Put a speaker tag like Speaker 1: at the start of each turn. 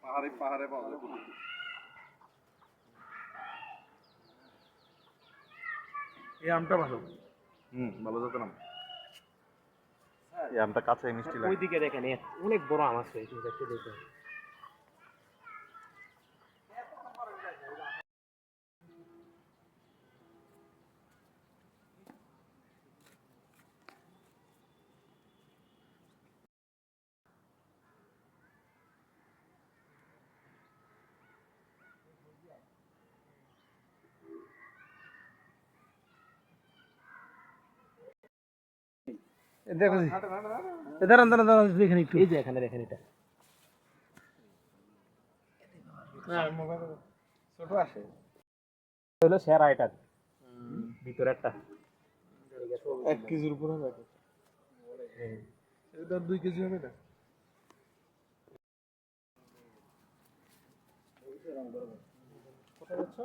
Speaker 1: পাহাড়ে পাহাড়ে পাওয়া যায়।
Speaker 2: এই আমটা ভালো।
Speaker 1: ভালো জাতের আম। এই আমটা কাঁচা মিষ্টি লাগে।
Speaker 3: ওইদিকে দেখেন অনেক বড় আম আছে একটু দেখে।
Speaker 2: দেখো দাঁড়ান দাঁড়ান দাঁড়ান দেখেন একটু।
Speaker 3: এই যে এখানে দেখেন এটা
Speaker 2: ছোট আসে
Speaker 3: হলো সেরা এটা ভিতরে একটা
Speaker 2: 1 কেজির উপর হবে। এটা 2 কেজি হবে না। কোথায় যাচ্ছ?